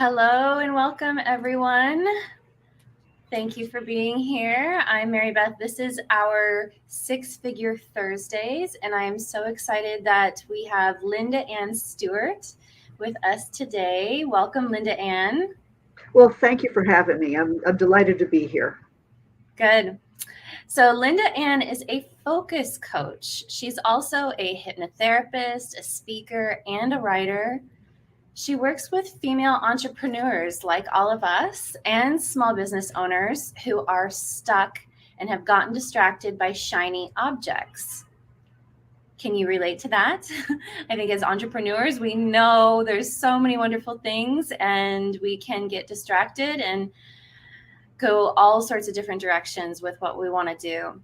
Hello and welcome, everyone. Thank you for being here. I'm Mary Beth. This is our Six Figure Thursdays, and I am so excited that we have Linda Ann Stewart with us today. Welcome, Linda Ann. Well, thank you for having me. I'm delighted to be here. Good. So, Linda Ann is a focus coach. She's also a hypnotherapist, a speaker, and a writer. She works with female entrepreneurs like all of us and small business owners who are stuck and have gotten distracted by shiny objects. Can you relate to that? I think as entrepreneurs, we know there's so many wonderful things and we can get distracted and go all sorts of different directions with what we want to do.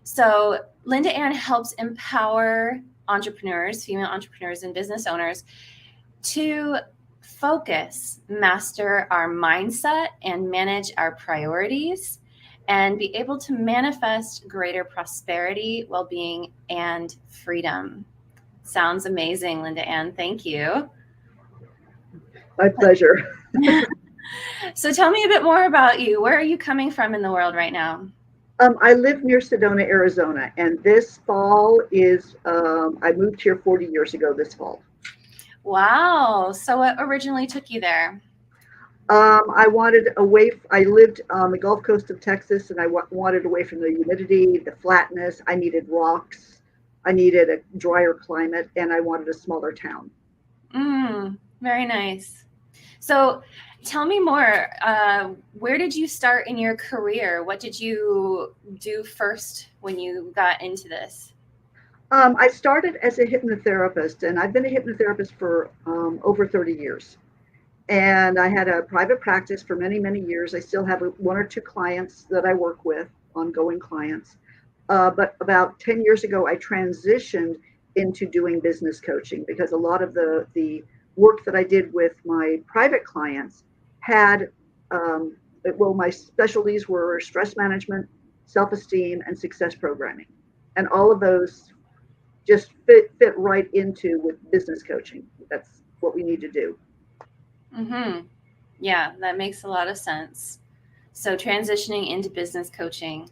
So Linda Ann helps empower entrepreneurs, female entrepreneurs and business owners to focus, master our mindset, and manage our priorities, and be able to manifest greater prosperity, well-being, and freedom. Sounds amazing, Linda Ann. Thank you. My pleasure. So tell me a bit more about you. Where are you coming from in the world right now? I live near Sedona, Arizona, and this fall I moved here 40 years ago this fall. Wow. So what originally took you there? I lived on the Gulf Coast of Texas, and wanted away from the humidity, the flatness. I needed rocks. I needed a drier climate, and I wanted a smaller town. Very nice. So tell me more. Where did you start in your career? What did you do first when you got into this? I started as a hypnotherapist, and I've been a hypnotherapist for over 30 years. And I had a private practice for many, many years. I still have one or two clients that I work with, ongoing clients. But about 10 years ago, I transitioned into doing business coaching because a lot of the work that I did with my private clients had, my specialties were stress management, self-esteem, and success programming. And all of those just fit right into with business coaching. That's what we need to do. Yeah, that makes a lot of sense. So transitioning into business coaching.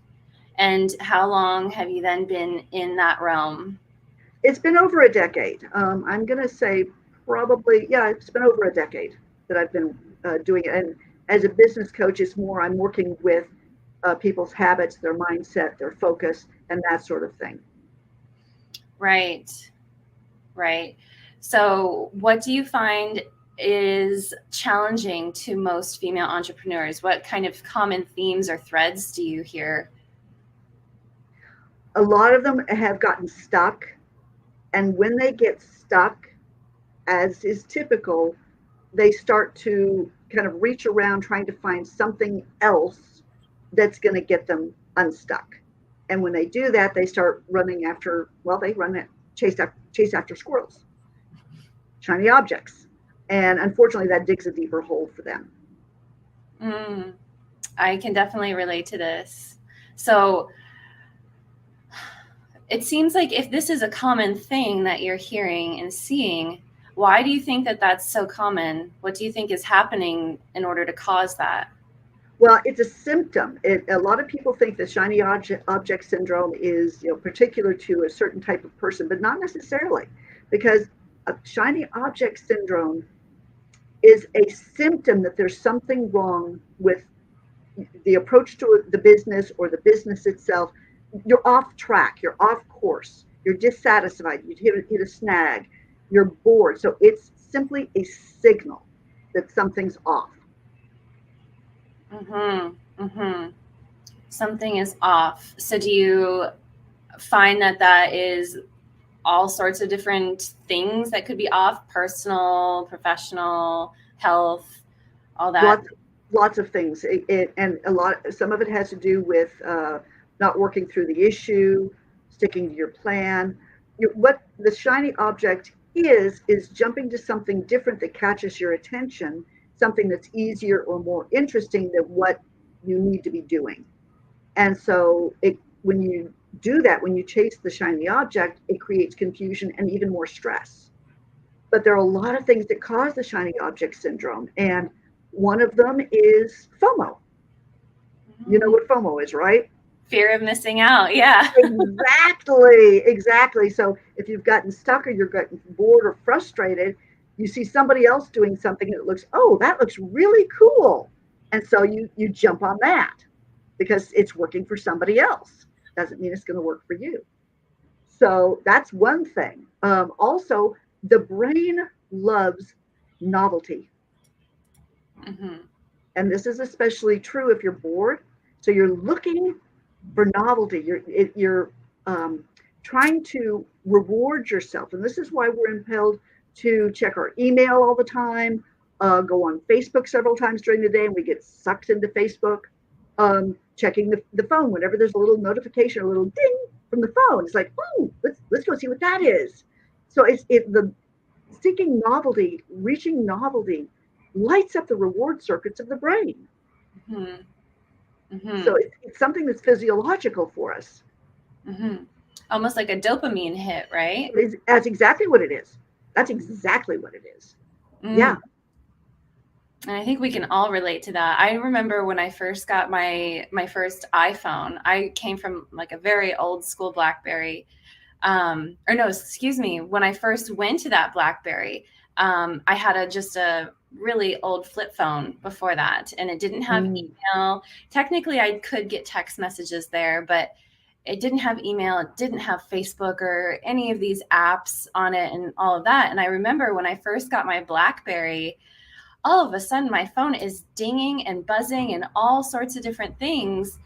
And how long have you then been in that realm? It's been over a decade. I'm going to say probably, yeah, it's been over a decade that I've been doing it. And as a business coach, I'm working with people's habits, their mindset, their focus, and that sort of thing. Right. Right. So what do you find is challenging to most female entrepreneurs? What kind of common themes or threads do you hear? A lot of them have gotten stuck. And when they get stuck, as is typical, they start to kind of reach around trying to find something else that's going to get them unstuck. And when they do that, they start running after, well, they run it, chase after squirrels, shiny objects. And unfortunately, that digs a deeper hole for them. I can definitely relate to this. So it seems like if this is a common thing that you're hearing and seeing, why do you think that that's so common? What do you think is happening in order to cause that? Well, it's a symptom. A lot of people think the shiny object syndrome is, particular to a certain type of person, but not necessarily, because a shiny object syndrome is a symptom that there's something wrong with the approach to the business or the business itself. You're off track, you're off course, you're dissatisfied, you hit a snag, you're bored. So it's simply a signal that something's off. Something is off. So do you find that is all sorts of different things that could be off? Personal, professional, health, all that? Lots of things. And some of it has to do with not working through the issue, sticking to your plan. What the shiny object is jumping to something different that catches your attention, something that's easier or more interesting than what you need to be doing. And so when you do that, when you chase the shiny object, it creates confusion and even more stress. but there are a lot of things that cause the shiny object syndrome. And one of them is FOMO. You know what FOMO is, right? Fear of missing out. Yeah. Exactly. So if you've gotten stuck or you're getting bored or frustrated, you see somebody else doing something and it looks, oh, that looks really cool. And so you jump on that because it's working for somebody else. Doesn't mean it's going to work for you. So that's one thing. Also, the brain loves novelty. Mm-hmm. And this is especially true if you're bored. So you're looking for novelty. You're trying to reward yourself. And this is why we're impelled to check our email all the time, go on Facebook several times during the day, and we get sucked into Facebook. Checking the phone whenever there's a little notification, a little ding from the phone. It's like, oh, let's go see what that is. So the seeking novelty, reaching novelty, lights up the reward circuits of the brain. Mm-hmm. Mm-hmm. So it's something that's physiological for us. Mm-hmm. Almost like a dopamine hit, right? That's exactly what it is. That's exactly what it is. Yeah. And I think we can all relate to that. I remember when I first got my first iPhone, I came from like a very old school BlackBerry. Or no, excuse me. When I first went to that BlackBerry, I had just a really old flip phone before that, and it didn't have email. Technically, I could get text messages there, but it didn't have email. It didn't have Facebook or any of these apps on it and all of that. And I remember when I first got my BlackBerry, all of a sudden my phone is dinging and buzzing and all sorts of different things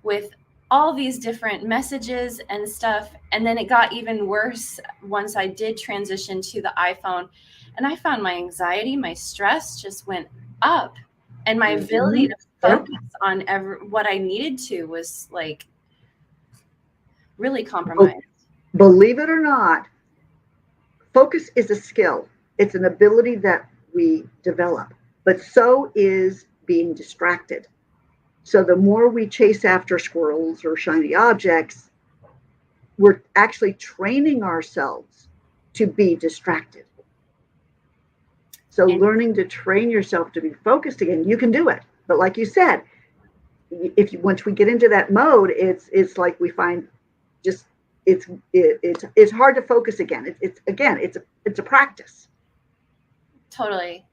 with all these different messages and stuff. And then it got even worse once I did transition to the iPhone. And I found my anxiety, my stress just went up. And my ability to focus on what I needed to was like really compromised. Believe it or not, focus is a skill. It's an ability that we develop, but so is being distracted. So the more we chase after squirrels or shiny objects, we're actually training ourselves to be distracted. So learning to train yourself to be focused again, you can do it. But like you said, once we get into that mode, it's like we find just it's hard to focus again. It's a practice. Totally.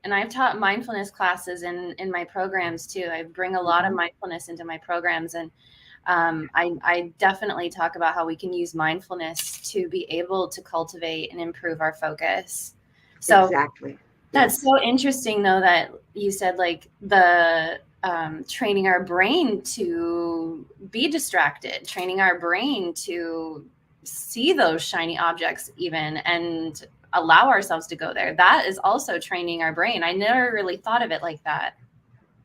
And I've taught mindfulness classes in my programs too. I bring a lot of mindfulness into my programs, and I definitely talk about how we can use mindfulness to be able to cultivate and improve our focus. So exactly. That's so interesting though, that you said like the training our brain to be distracted, training our brain to see those shiny objects even and allow ourselves to go there. That is also training our brain. I never really thought of it like that.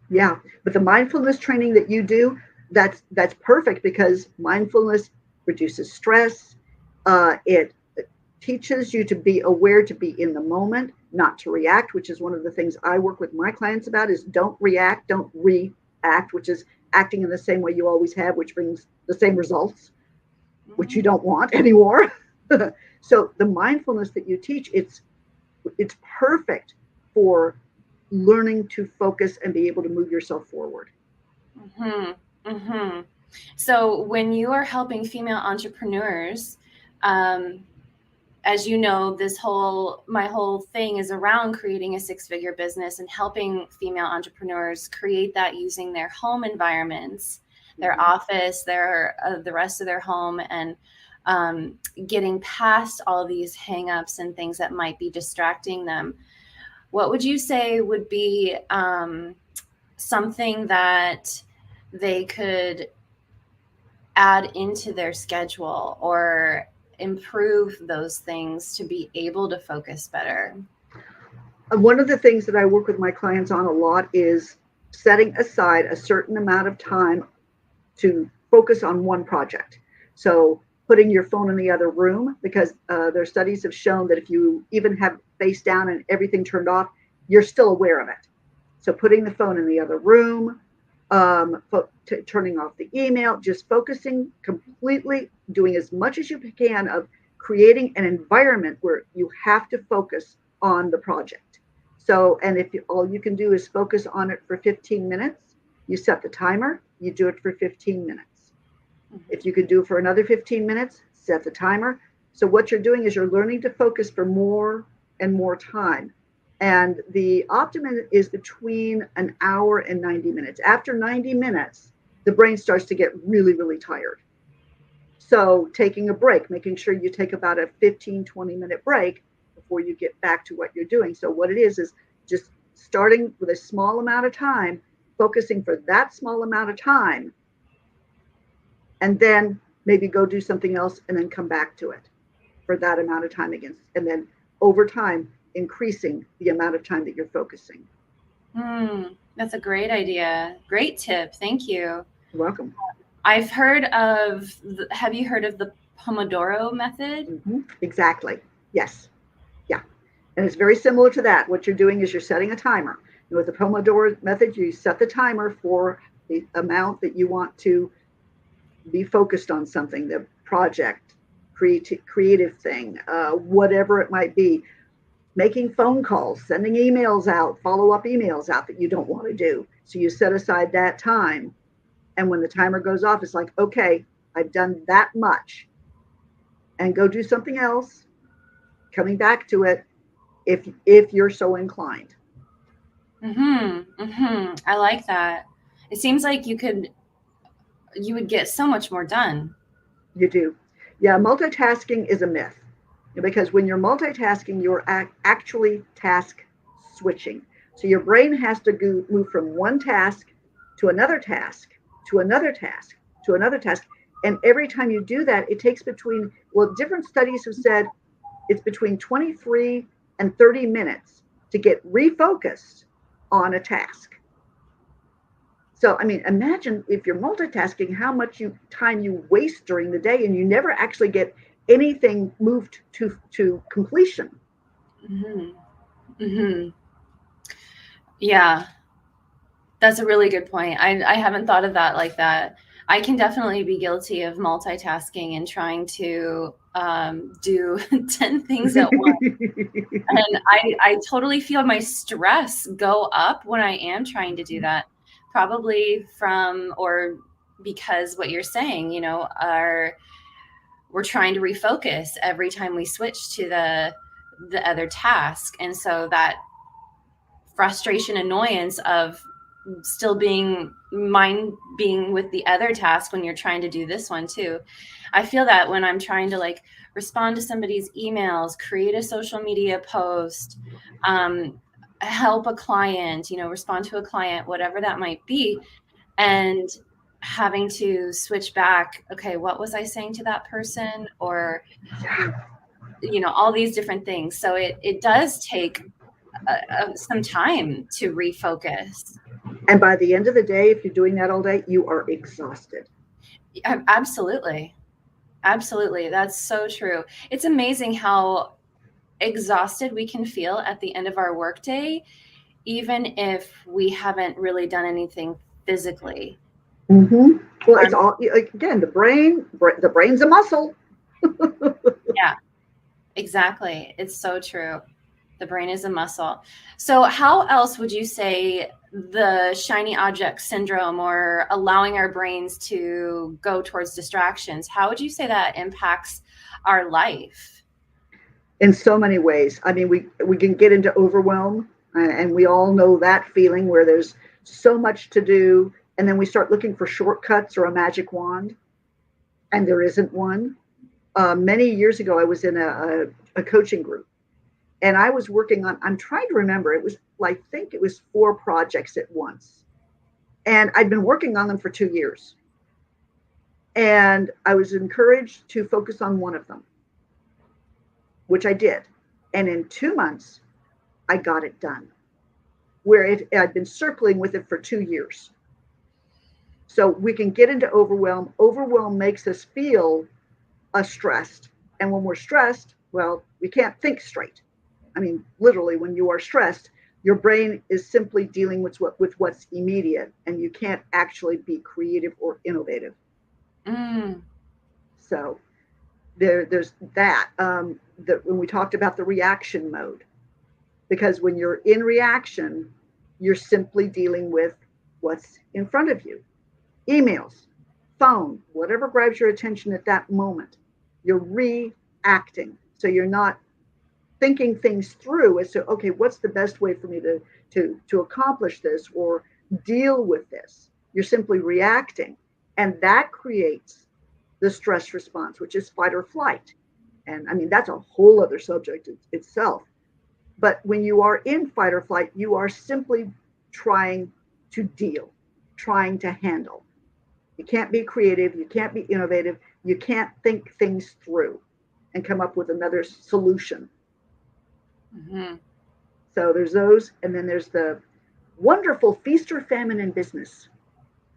Yeah, but the mindfulness training that you do, that's perfect, because mindfulness reduces stress. It teaches you to be aware, to be in the moment, not to react, which is one of the things I work with my clients about, is don't react, don't react, which is acting in the same way you always have, which brings the same results, which you don't want anymore. So the mindfulness that you teach, it's perfect for learning to focus and be able to move yourself forward. So when you are helping female entrepreneurs, as you know, my whole thing is around creating a 6-figure business and helping female entrepreneurs create that using their home environments, their office, the rest of their home, and getting past all these hangups and things that might be distracting them. What would you say would be something that they could add into their schedule or improve those things to be able to focus better? One of the things that I work with my clients on a lot is setting aside a certain amount of time to focus on one project. So putting your phone in the other room, because their studies have shown that if you even have face down and everything turned off, you're still aware of it. So putting the phone in the other room, turning off the email, just focusing completely, doing as much as you can of creating an environment where you have to focus on the project. So, and if all you can do is focus on it for 15 minutes, you set the timer, you do it for 15 minutes. If you could do it for another 15 minutes, set the timer. So what you're doing is you're learning to focus for more and more time. And the optimum is between an hour and 90 minutes. After 90 minutes, the brain starts to get really, really tired. So taking a break, making sure you take about a 15, 20-minute break before you get back to what you're doing. So what it is just starting with a small amount of time, focusing for that small amount of time, and then maybe go do something else and then come back to it for that amount of time again. And then over time, increasing the amount of time that you're focusing. That's a great idea. Great tip. Thank you. You're welcome. I've heard of, have you heard of the Pomodoro method? Mm-hmm. Exactly. Yes. Yeah. And it's very similar to that. What you're doing is you're setting a timer. And with the Pomodoro method, you set the timer for the amount that you want to be focused on something, the project, creative thing, whatever it might be. Making phone calls, sending emails out, follow-up emails out that you don't want to do. So you set aside that time. And when the timer goes off, it's like, okay, I've done that much. And go do something else, coming back to it if you're so inclined. I like that. It seems like you would get so much more done. You do. Yeah, multitasking is a myth. Because when you're multitasking, you're actually task switching. So your brain has to move from one task to another task, to another task, to another task. And every time you do that, it takes different studies have said it's between 23 and 30 minutes to get refocused on a task. So, I mean, imagine if you're multitasking, how much time you waste during the day and you never actually get anything moved to completion. Yeah, that's a really good point. I haven't thought of that like that. I can definitely be guilty of multitasking and trying to do 10 things at once. And I totally feel my stress go up when I am trying to do that, probably because what you're saying, we're trying to refocus every time we switch to the other task. And so that frustration, annoyance of still being with the other task when you're trying to do this one too. I feel that when I'm trying to respond to somebody's emails, create a social media post, help a client, respond to a client, whatever that might be, and having to switch back. Okay, what was I saying to that person? Or, all these different things. So it does take some time to refocus. And by the end of the day, if you're doing that all day, you are exhausted. Absolutely. Absolutely. That's so true. It's amazing how exhausted we can feel at the end of our workday, even if we haven't really done anything physically. Mm-hmm. Well, it's all, again, the brain's a muscle. Yeah, exactly. It's so true. The brain is a muscle. So how else would you say the shiny object syndrome, or allowing our brains to go towards distractions, how would you say that impacts our life? In so many ways. I mean, we can get into overwhelm, and we all know that feeling where there's so much to do, and then we start looking for shortcuts or a magic wand, and there isn't one. Many years ago, I was in a coaching group, and I was working on, I'm trying to remember, I think it was 4 projects at once. And I'd been working on them for 2 years. And I was encouraged to focus on one of them, which I did. And in 2 months, I got it done, where I'd been circling with it for 2 years. So we can get into overwhelm. Overwhelm makes us feel stressed. And when we're stressed, well, we can't think straight. I mean, literally, when you are stressed, your brain is simply dealing with what's immediate, and you can't actually be creative or innovative. So there's that. When we talked about the reaction mode, because when you're in reaction, you're simply dealing with what's in front of you. Emails, phone, whatever grabs your attention at that moment, you're reacting. So you're not thinking things through as to, okay, what's the best way for me to accomplish this or deal with this. You're simply reacting, and that creates the stress response, which is fight or flight. And I mean, that's a whole other subject itself. But when you are in fight or flight, you are simply trying to deal, trying to handle. You can't be creative, you can't be innovative, you can't think things through and come up with another solution. Mm-hmm. So there's those, and then there's the wonderful feast or famine in business,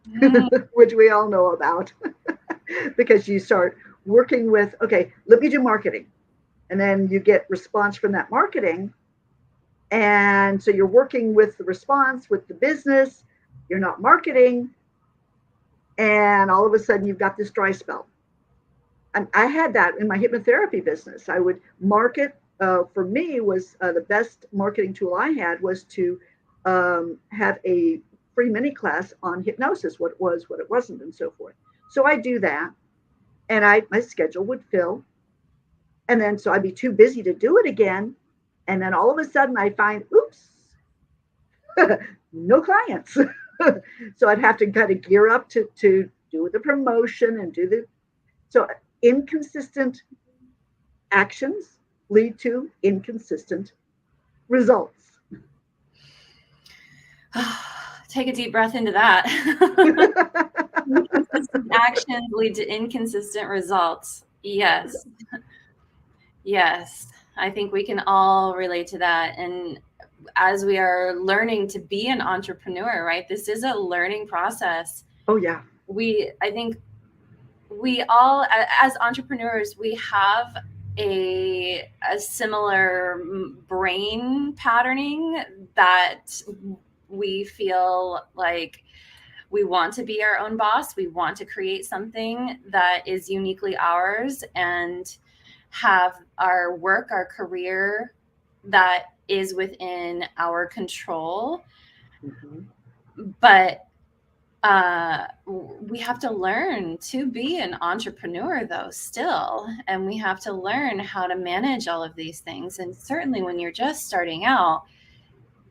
Mm-hmm. which we all know about, because you start working with, okay, let me do marketing, and then you get response from that marketing, and so you're working with the response with the business, you're not marketing, and all of a sudden you've got this dry spell. And I had that in my hypnotherapy business. I would market. For me, was the best marketing tool I had was to have a free mini class on hypnosis, what it was, what it wasn't, and so forth. So I do that, and my schedule would fill, and then so I'd be too busy to do it again, and then all of a sudden I find, oops, no clients. So I'd have to kind of gear up to do the promotion and do the so inconsistent actions lead to inconsistent results. Take a deep breath into that. Inconsistent actions lead to inconsistent results. Yes. Yes. I think we can all relate to that. And as we are learning to be an entrepreneur, right? This is a learning process. Oh, yeah. I think we all, as entrepreneurs, we have a similar brain patterning that we feel like we want to be our own boss. We want to create something that is uniquely ours and have our work, our career that is within our control. Mm-hmm. But we have to learn to be an entrepreneur though still, and we have to learn how to manage all of these things. And certainly when you're just starting out,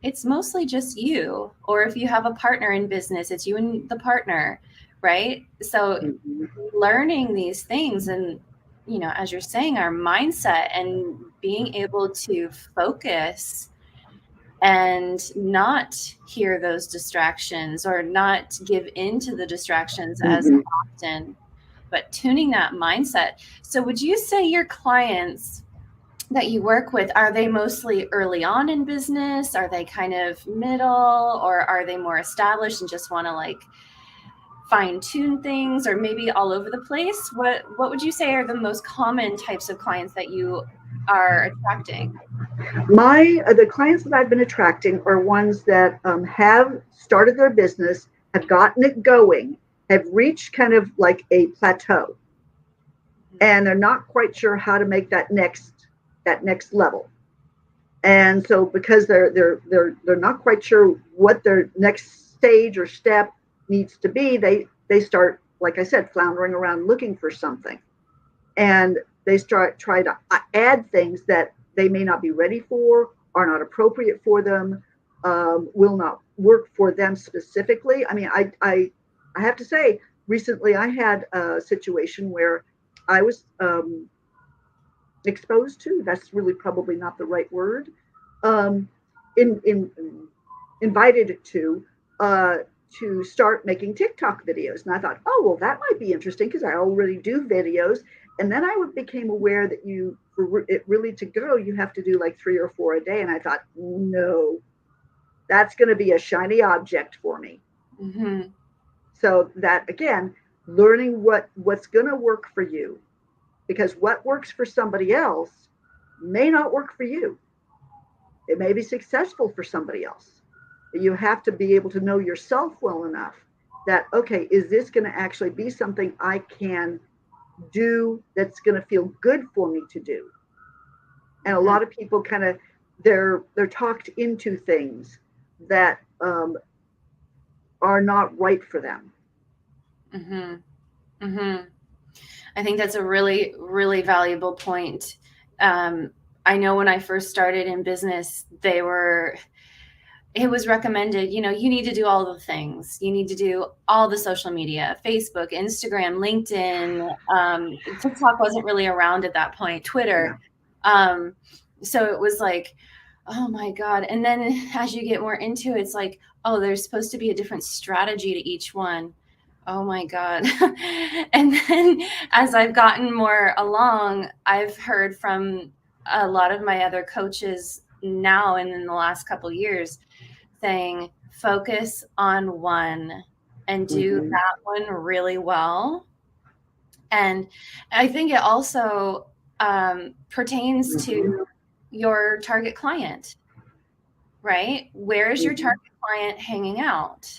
it's mostly just you, or if you have a partner in business, it's you and the partner, right? So Mm-hmm. learning these things, and as you're saying, our mindset and being able to focus and not hear those distractions or not give into the distractions as Mm-hmm. often, but tuning that mindset. So would you say your clients that you work with, are they mostly early on in business? Are they kind of middle, or are they more established and just want to like fine tune things, or maybe all over the place? What would you say are the most common types of clients that you are attracting? The clients that I've been attracting are ones that have started their business, have gotten it going, have reached kind of like a plateau, and they're not quite sure how to make that next level. And so because they're not quite sure what their next stage or step needs to be, they start, like I said, floundering around looking for something, and they try to add things that they may not be ready for, are not appropriate for them, will not work for them specifically. I mean, I have to say, recently I had a situation where I was exposed to, that's really probably not the right word, um, in invited uh, to start making TikTok videos. And I thought, oh, well, that might be interesting because I already do videos. And then I became aware that for it really to go, you have to do like 3 or 4 a day. And I thought, no, that's going to be a shiny object for me. Mm-hmm. So that, again, learning what's going to work for you, because what works for somebody else may not work for you. It may be successful for somebody else. You have to be able to know yourself well enough that, okay, is this going to actually be something I can do that's going to feel good for me to do. And a Mm-hmm. lot of people kind of they're talked into things that are not right for them. Mm-hmm. Mm-hmm. I think that's a really, really valuable point. Um, I know when I first started in business, it was recommended, you need to do all the things. You need to do all the social media, Facebook, Instagram, LinkedIn. TikTok wasn't really around at that point, Yeah, Twitter. Um, so it was like, oh my God. And then as you get more into it, it's like, oh, there's supposed to be a different strategy to each one. Oh my God. And then as I've gotten more along, I've heard from a lot of my other coaches now and in the last couple of years saying focus on one and do mm-hmm. that one really well. And I think it also pertains Mm-hmm. to your target client, right? Where is your Mm-hmm. target client hanging out?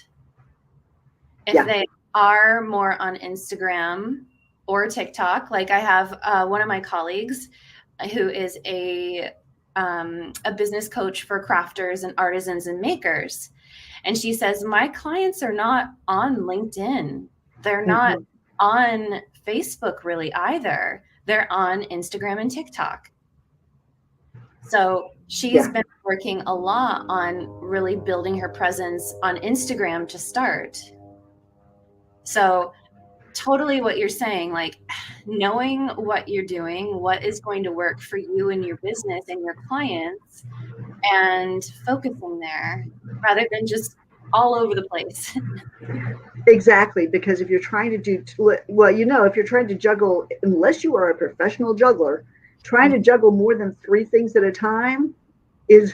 If Yeah. they are more on Instagram or TikTok, like I have one of my colleagues who is a business coach for crafters and artisans and makers. And she says, my clients are not on LinkedIn. They're not Mm-hmm. on Facebook really either. They're on Instagram and TikTok. So she's Yeah, been working a lot on really building her presence on Instagram to start. So totally what you're saying, like knowing what you're doing, what is going to work for you and your business and your clients, and focusing there rather than just all over the place. exactly. Because if you're trying to do, well, if you're trying to juggle, unless you are a professional juggler, trying to juggle more than three things at a time is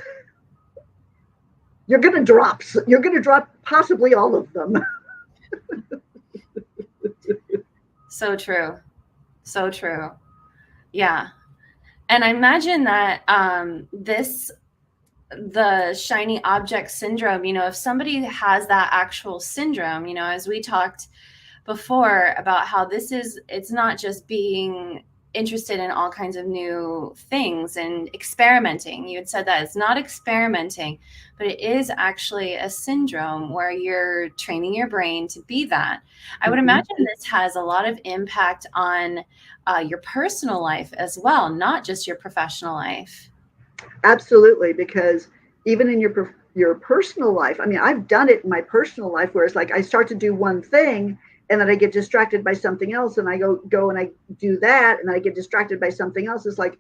you're going to drop. You're going to drop possibly all of them. So true. So true. Yeah. And I imagine that the shiny object syndrome, if somebody has that actual syndrome, as we talked before about how it's not just being interested in all kinds of new things and experimenting. You had said that it's not experimenting, but it is actually a syndrome where you're training your brain to be that. I would Mm-hmm. imagine this has a lot of impact on your personal life as well, not just your professional life. Absolutely, because even in your personal life, I mean, I've done it in my personal life where it's like I start to do one thing and then I get distracted by something else, and I go and I do that, and then I get distracted by something else. It's like,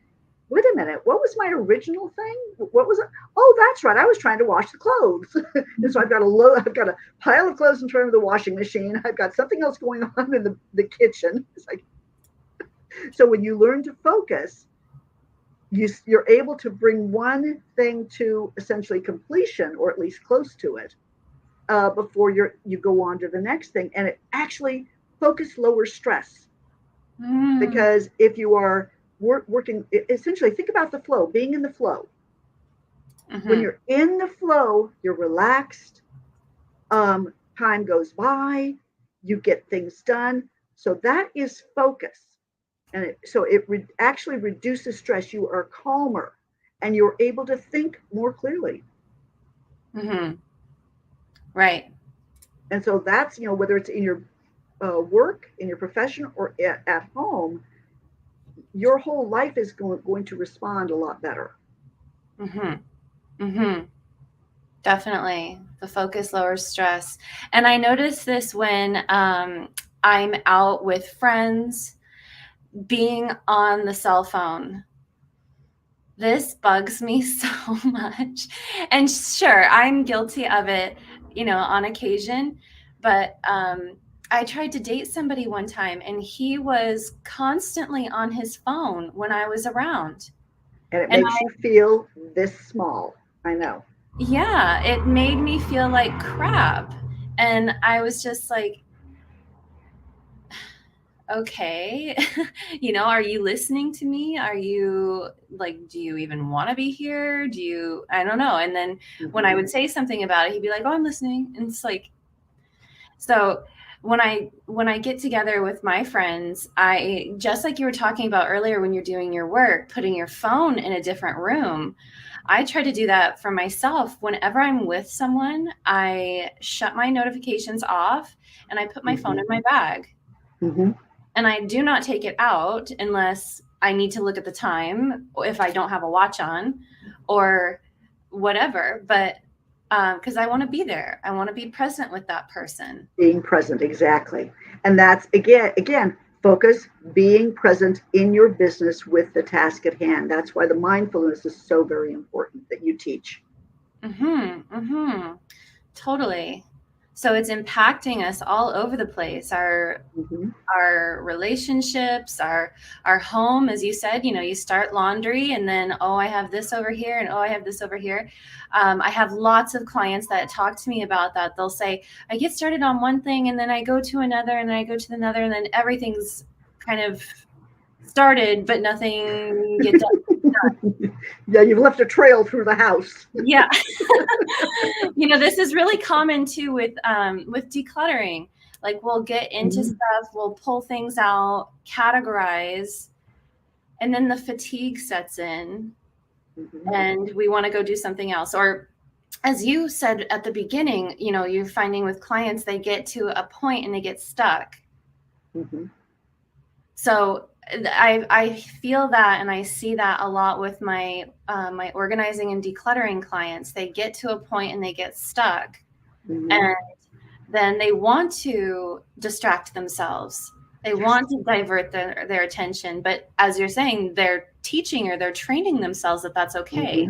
wait a minute, what was my original thing? What was it? Oh, that's right, I was trying to wash the clothes, and so I've got a pile of clothes in front of the washing machine. I've got something else going on in the kitchen. It's like, so when you learn to focus, you're able to bring one thing to essentially completion, or at least close to it, before you go on to the next thing. And it actually focus lowers stress, Mm, because if you are working, essentially think about the flow, being in the flow. When mhm. you're in the flow, you're relaxed. Time goes by, you get things done. So that is focus. And so actually reduces stress. You are calmer and you're able to think more clearly. Mhm. Right. And so that's, whether it's in your work, in your profession, or at home, your whole life is going to respond a lot better. Mhm. Mhm. Definitely. The focus lowers stress. And I notice this when I'm out with friends, being on the cell phone. This bugs me so much. And sure, I'm guilty of it, on occasion. But I tried to date somebody one time and he was constantly on his phone when I was around. And it And makes you feel this small. I know. yeah, it made me feel like crap. And I was just like, okay, are you listening to me? Are you like, do you even want to be here? I don't know. And then when I Mm-hmm. would say something about it, he'd be like, oh, I'm listening. And it's like, so when I get together with my friends, I, just like you were talking about earlier, when you're doing your work, putting your phone in a different room, I try to do that for myself. Whenever I'm with someone, I shut my notifications off and I put my phone in my bag. Mm-hmm. And I do not take it out unless I need to look at the time, if I don't have a watch on or whatever. But because I want to be there, I want to be present with that person. Being present, exactly. And that's again, focus, being present in your business with the task at hand. That's why the mindfulness is so very important that you teach. Totally. So it's impacting us all over the place. Mm-hmm. Our relationships, our home, as you said, you start laundry and then, oh, I have this over here and oh, I have this over here. I have lots of clients that talk to me about that. They'll say, I get started on one thing and then I go to another and then I go to another and then everything's kind of started, but nothing gets done. Yeah, you've left a trail through the house. Yeah. This is really common too with decluttering. Like, we'll get into stuff, we'll pull things out, categorize, and then the fatigue sets in and we want to go do something else. Or as you said at the beginning, you're finding with clients, they get to a point and they get stuck. So I feel that, and I see that a lot with my my organizing and decluttering clients. They get to a point and they get stuck, and then they want to distract themselves. They want to divert their attention, but as you're saying, they're teaching or they're training themselves that that's okay.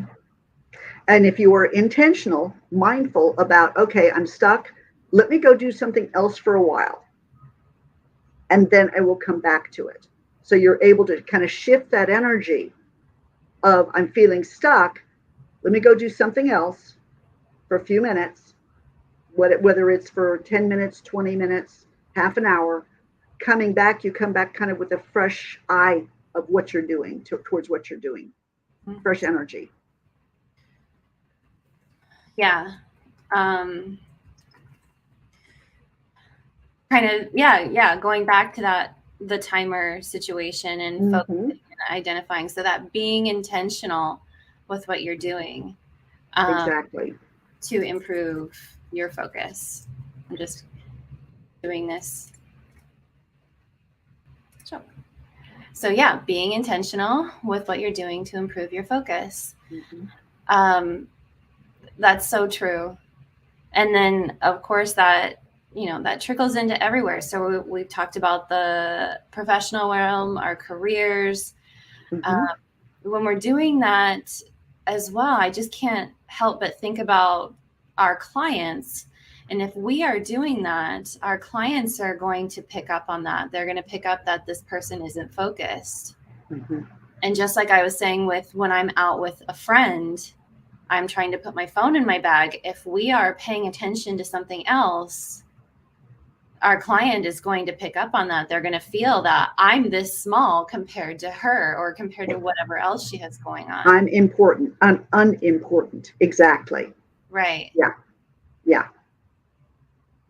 And if you are intentional, mindful about, okay, I'm stuck, let me go do something else for a while, and then I will come back to it. So you're able to kind of shift that energy of, I'm feeling stuck, let me go do something else for a few minutes, whether it's for 10 minutes, 20 minutes, half an hour. Coming back, you come back kind of with a fresh eye of what you're doing, towards what you're doing, fresh energy. Yeah. Kind of, yeah. Going back to that, the timer situation and focusing and identifying. So that being intentional with what you're doing. Exactly. To improve your focus. I'm just doing this. So yeah, being intentional with what you're doing to improve your focus. That's so true. And then of course that trickles into everywhere. So we've talked about the professional realm, our careers. When we're doing that as well, I just can't help but think about our clients. And if we are doing that, our clients are going to pick up on that. They're going to pick up that this person isn't focused. And just like I was saying, with when I'm out with a friend, I'm trying to put my phone in my bag. If we are paying attention to something else, our client is going to pick up on that. They're going to feel that I'm this small compared to her or compared to whatever else she has going on. I'm important. I'm unimportant. Exactly. Right. Yeah.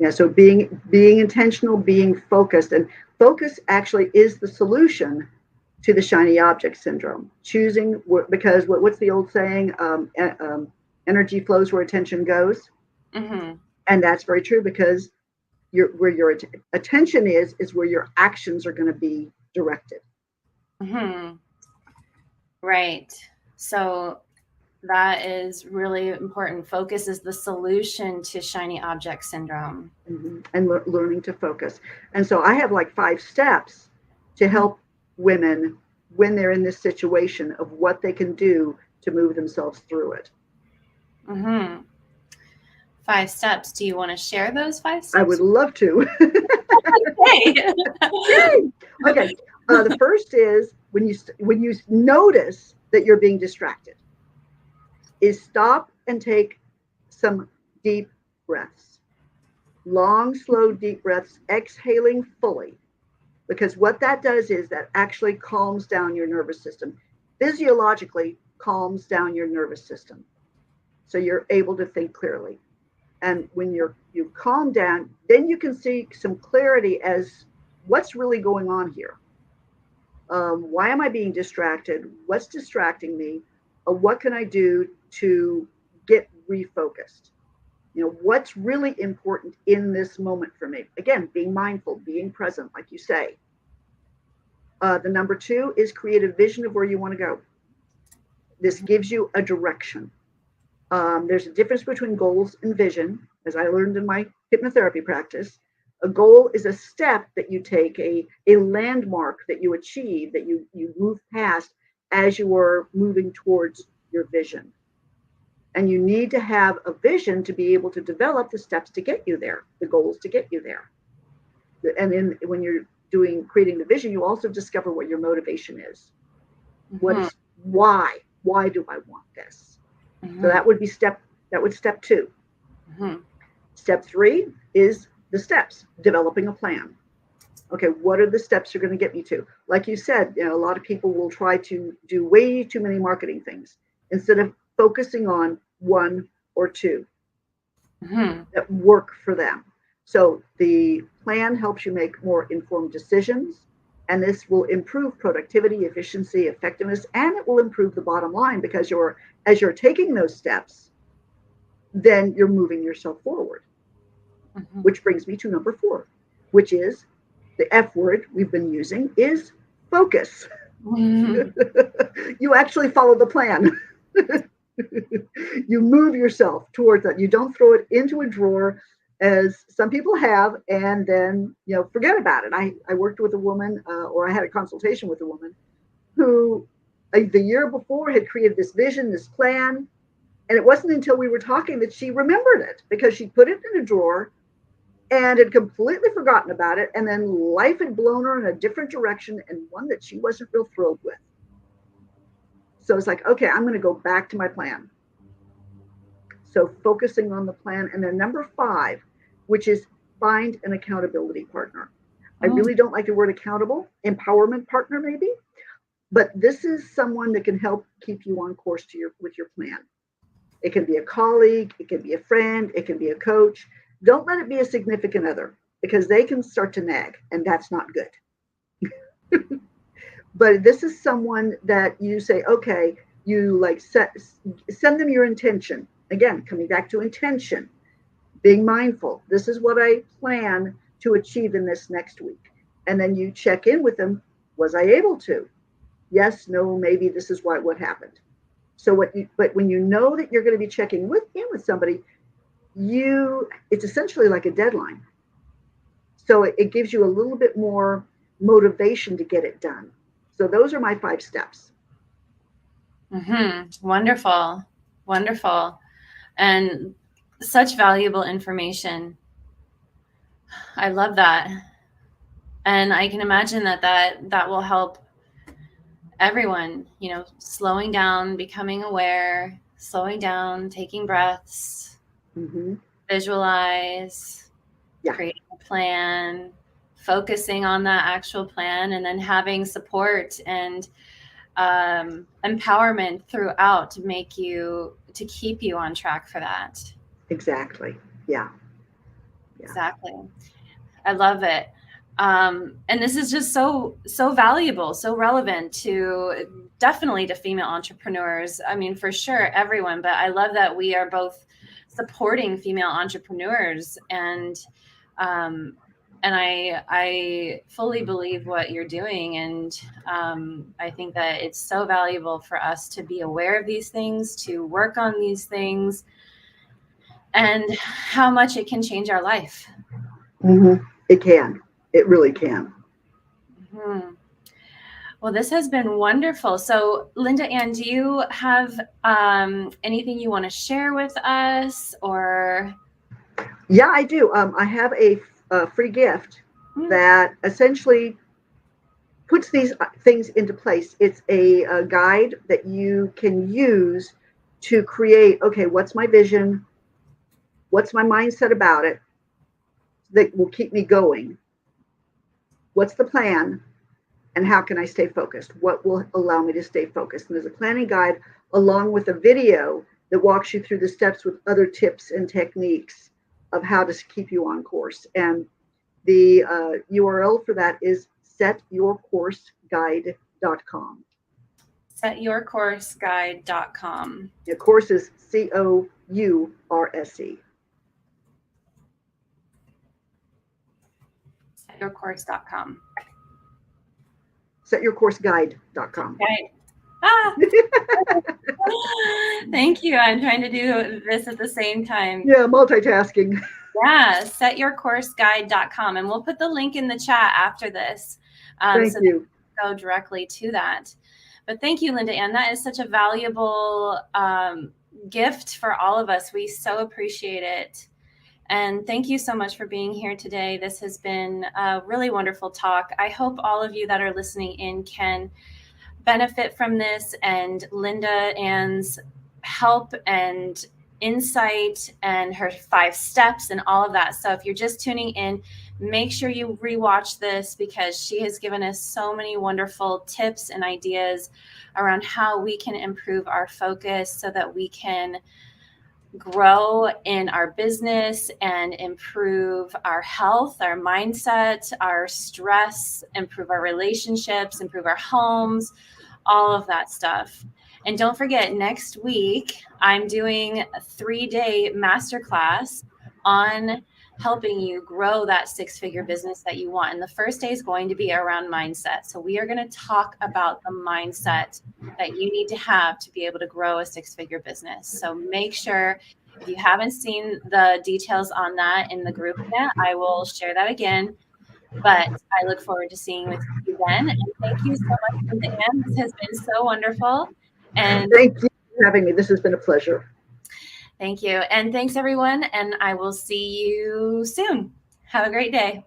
So being intentional, being focused, and focus actually is the solution to the shiny object syndrome. Choosing, because what's the old saying? Energy flows where attention goes. And that's very true, because where your attention is where your actions are going to be directed. Right. So that is really important. Focus is the solution to shiny object syndrome. And learning to focus. And so I have like 5 steps to help women when they're in this situation of what they can do to move themselves through it. 5 steps. Do you want to share those 5 steps? I would love to. Okay. The first is when you notice that you're being distracted, is stop and take some deep breaths. Long, slow, deep breaths, exhaling fully. Because what that does is that actually calms down your nervous system. Physiologically calms down your nervous system. So you're able to think clearly. And when you calm down, then you can see some clarity as what's really going on here. Why am I being distracted? What's distracting me? What can I do to get refocused? What's really important in this moment for me? Again, being mindful, being present, like you say. The number 2 is create a vision of where you want to go. This gives you a direction. There's a difference between goals and vision, as I learned in my hypnotherapy practice. A goal is a step that you take, a landmark that you achieve, that you move past as you are moving towards your vision. And you need to have a vision to be able to develop the steps to get you there, the goals to get you there. And when you're creating the vision, you also discover what your motivation is. Mm-hmm. Why do I want this? Mm-hmm. So that would step 2. Mm-hmm. Step 3 is the steps, developing a plan. Okay, what are the steps you're going to get me to? Like you said, a lot of people will try to do way too many marketing things instead of focusing on 1 or 2 Mm-hmm. that work for them. So the plan helps you make more informed decisions, and this will improve productivity, efficiency, effectiveness, and it will improve the bottom line because as you're taking those steps, then you're moving yourself forward. Mm-hmm. Which brings me to number 4, which is the F word we've been using is focus. Mm-hmm. You actually follow the plan. You move yourself towards that. You don't throw it into a drawer as some people have and then forget about it. I worked with a woman or I had a consultation with a woman who the year before had created this vision, this plan, and it wasn't until we were talking that she remembered it because she put it in a drawer and had completely forgotten about it, and then life had blown her in a different direction and one that she wasn't real thrilled with. So it's like, okay, I'm going to go back to my plan. So focusing on the plan. And then number 5, which is find an accountability partner. I really don't like the word accountable, empowerment partner maybe, but this is someone that can help keep you on course with your plan. It can be a colleague, it can be a friend, it can be a coach. Don't let it be a significant other because they can start to nag, and that's not good. But this is someone that you say, okay, you send them your intention. Again, coming back to intention, being mindful. This is what I plan to achieve in this next week. And then you check in with them. Was I able to? Yes, no, maybe this is what happened. So but when you know that you're going to be checking in with somebody, it's essentially like a deadline. So it gives you a little bit more motivation to get it done. So those are my 5 steps. Mm-hmm. Wonderful. Wonderful. And such valuable information. I love that. And I can imagine that will help everyone, slowing down, becoming aware, slowing down, taking breaths, Mm-hmm. visualize, Yeah. creating a plan, focusing on that actual plan, and then having support and empowerment throughout to keep you on track for that. Exactly. Yeah. Exactly. I love it. And this is just so valuable, so relevant definitely to female entrepreneurs. I mean, for sure, everyone, but I love that we are both supporting female entrepreneurs and I fully believe what you're doing. And I think that it's so valuable for us to be aware of these things, to work on these things, and how much it can change our life. Mm-hmm. It can. It really can. Mm-hmm. Well, this has been wonderful. So, Linda Ann, do you have anything you want to share with us, or? Yeah, I do. I have a free gift that essentially puts these things into place. It's a guide that you can use to create, okay, what's my vision? What's my mindset about it that will keep me going? What's the plan? And how can I stay focused? What will allow me to stay focused? And there's a planning guide along with a video that walks you through the steps with other tips and techniques of how to keep you on course. And the URL for that is setyourcourseguide.com. Setyourcourseguide.com. The course is COURSE. Setyourcourse.com. Setyourcourseguide.com. Okay. Ah! Thank you. I'm trying to do this at the same time. Yeah, multitasking. Yeah, setyourcourseguide.com. And we'll put the link in the chat after this. Thank you. Go directly to that. But thank you, Linda Ann. That is such a valuable gift for all of us. We so appreciate it. And thank you so much for being here today. This has been a really wonderful talk. I hope all of you that are listening in can benefit from this and Linda Ann's help and insight and her 5 steps and all of that. So if you're just tuning in, make sure you rewatch this because she has given us so many wonderful tips and ideas around how we can improve our focus so that we can grow in our business and improve our health, our mindset, our stress, improve our relationships, improve our homes, all of that stuff. And don't forget, next week, I'm doing a 3-day masterclass on helping you grow that 6-figure business that you want. And the first day is going to be around mindset. So we are going to talk about the mindset that you need to have to be able to grow a 6-figure business. So make sure, if you haven't seen the details on that in the group yet, I will share that again. But I look forward to seeing with you then. And thank you so much, Linda Ann. This has been so wonderful. And thank you for having me. This has been a pleasure. Thank you. And thanks, everyone. And I will see you soon. Have a great day.